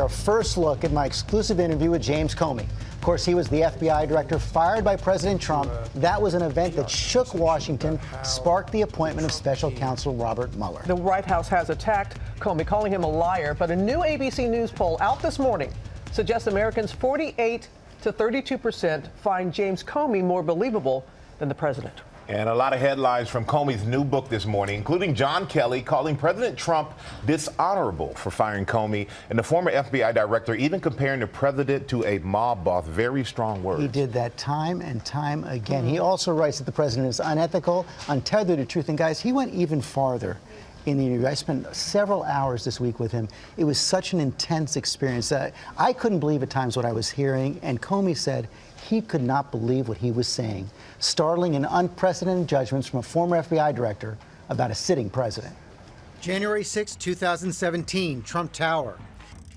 our first look at my exclusive interview with James Comey. Of course, he was the FBI director fired by President Trump. That was an event that shook Washington, sparked the appointment of special counsel Robert Mueller. The White House has attacked Comey, calling him a liar, but a new ABC News poll out this morning suggests Americans 48 to 32% find James Comey more believable than the president. And a lot of headlines from Comey's new book this morning, including John Kelly calling President Trump dishonorable for firing Comey, and the former FBI director even comparing the president to a mob boss. Very strong words. He did that time and time again. He also writes that the president is unethical, untethered to truth. And guys, he went even farther in the interview. I spent several hours this week with him. It was such an intense experience. I couldn't believe at times what I was hearing, and Comey said he could not believe what he was saying. Startling and unprecedented judgments from a former FBI director about a sitting president. January 6, 2017, Trump Tower.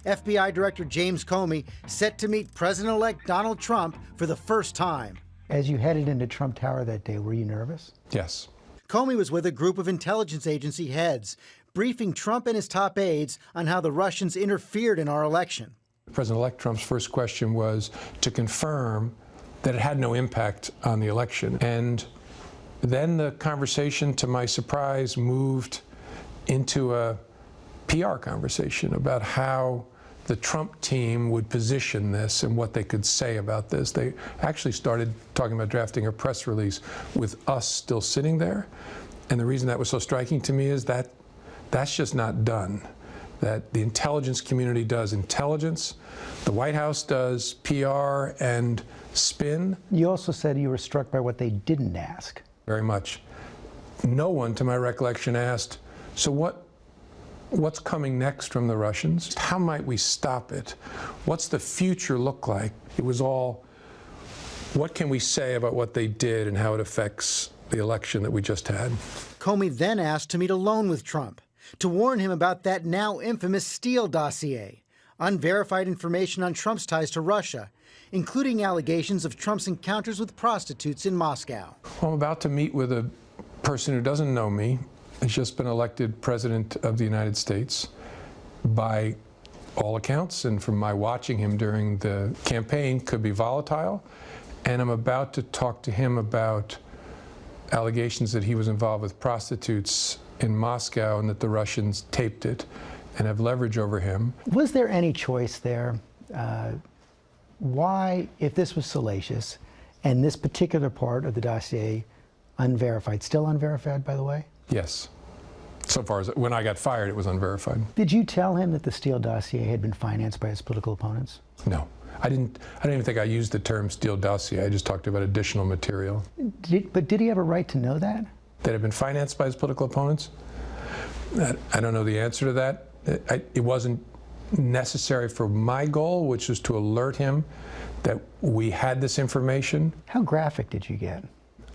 FBI Director James Comey set to meet President-elect Donald Trump for the first time. As you headed into Trump Tower that day, were you nervous? Yes. Comey was with a group of intelligence agency heads, briefing Trump and his top aides on how the Russians interfered in our election. President-elect Trump's first question was to confirm that it had no impact on the election. And then the conversation, to my surprise, moved into a PR conversation about how the Trump team would position this and what they could say about this. They actually started talking about drafting a press release with us still sitting there. And the reason that was so striking to me is that that's just not done. That the intelligence community does intelligence, the White House does PR and spin. You also said you were struck by what they didn't ask. Very much. No one, to my recollection, asked, so what's coming next from the Russians? How might we stop it? What's the future look like? It was all, what can we say about what they did and how it affects the election that we just had? Comey then asked to meet alone with Trump, to warn him about that now infamous Steele dossier, unverified information on Trump's ties to Russia, including allegations of Trump's encounters with prostitutes in Moscow. Well, I'm about to meet with a person who doesn't know me. He's just been elected President of the United States. By all accounts, and from my watching him during the campaign, could be volatile. And I'm about to talk to him about allegations that he was involved with prostitutes in Moscow and that the Russians taped it and have leverage over him. Was there any choice there? Why, if this was salacious and this particular part of the dossier unverified, still unverified, by the way? Yes. So far as when I got fired, it was unverified. Did you tell him that the Steele dossier had been financed by his political opponents? No. I don't even think I used the term Steele dossier. I just talked about additional material. But did he have a right to know that? That had been financed by his political opponents? I don't know the answer to that. It wasn't necessary for my goal, which was to alert him that we had this information. How graphic did you get?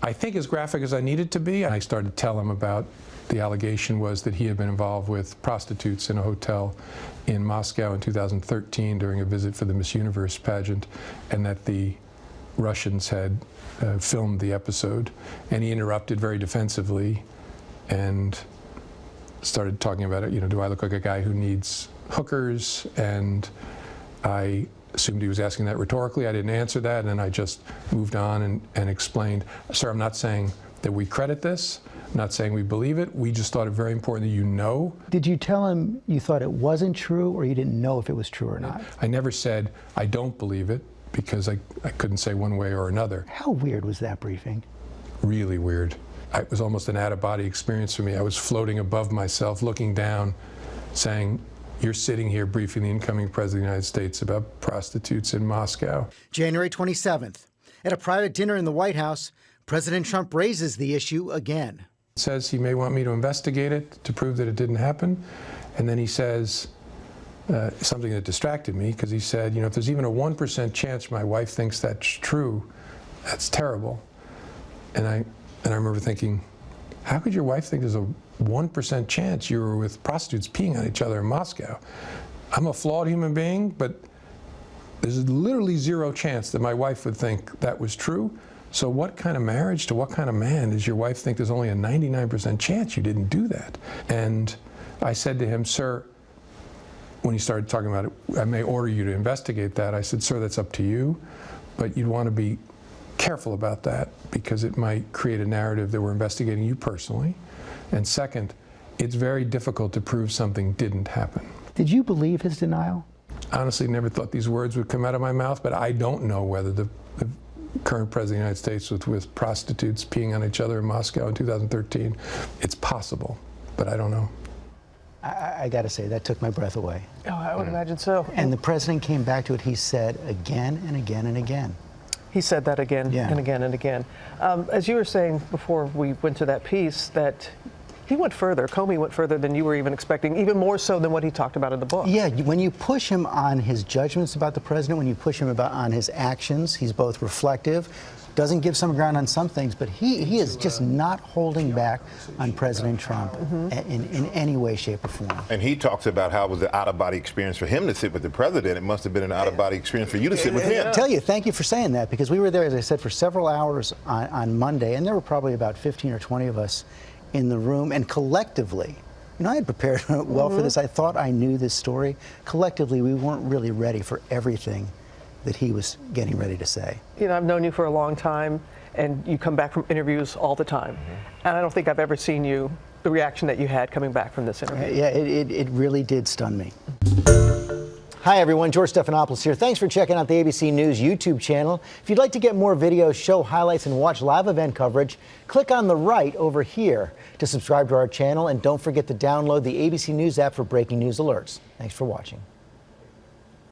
I think as graphic as I needed to be. I started to tell him about the allegation was that he had been involved with prostitutes in a hotel in Moscow in 2013 during a visit for the Miss Universe pageant, and that the Russians had filmed the episode. And he interrupted very defensively and started talking about it. You know, do I look like a guy who needs hookers? And I assumed he was asking that rhetorically. I didn't answer that, and then I just moved on and explained, sir, I'm not saying that we credit this, I'm not saying we believe it, we just thought it very important that you know. Did you tell him you thought it wasn't true, or you didn't know if it was true or not? I never said I don't believe it, because I couldn't say one way or another. How weird was that briefing? Really weird. It was almost an out-of-body experience for me. I was floating above myself, looking down, saying, you're sitting here briefing the incoming President of the United States about prostitutes in Moscow. January 27th. At a private dinner in the White House, President Trump raises the issue again. He says he may want me to investigate it to prove that it didn't happen. And then he says something that distracted me, because he said, you know, if there's even a 1% chance my wife thinks that's true, that's terrible. And I remember thinking, how could your wife think there's a 1% chance you were with prostitutes peeing on each other in Moscow? I'm a flawed human being, but there's literally zero chance that my wife would think that was true. So what kind of marriage to what kind of man does your wife think there's only a 99% chance you didn't do that? And I said to him, sir, when he started talking about it, I may order you to investigate that, I said, sir, that's up to you, but you'd want to be careful about that because it might create a narrative that we're investigating you personally. And second, it's very difficult to prove something didn't happen. Did you believe his denial? Honestly, never thought these words would come out of my mouth, but I don't know whether the current president of the United States was with prostitutes peeing on each other in Moscow in 2013. It's possible, but I don't know. I got to say, that took my breath away. Oh, I would imagine so. And the president came back to it, he said again and again and again. He said that again and again and again. As you were saying before we went to that piece, that he went further, Comey went further than you were even expecting, even more so than what he talked about in the book. Yeah, when you push him on his judgments about the president, when you push him on his actions, he's both reflective, doesn't give some ground on some things, but he is just not holding back on President Trump in any way, shape, or form. And he talks about how it was an out-of-body experience for him to sit with the president. It must have been an out-of-body experience for you to sit with him. I tell you, thank you for saying that, because we were there, as I said, for several hours on Monday, and there were probably about 15 or 20 of us in the room, and collectively, you know, I had prepared well for this. I thought I knew this story. Collectively, we weren't really ready for everything that he was getting ready to say. You know, I've known you for a long time, and you come back from interviews all the time. And I don't think I've ever seen the reaction that you had coming back from this interview. Yeah, it really did stun me. Hi everyone, George Stephanopoulos here. Thanks for checking out the ABC News YouTube channel. If you'd like to get more videos, show highlights, and watch live event coverage, click on the right over here to subscribe to our channel, and don't forget to download the ABC News app for breaking news alerts. Thanks for watching.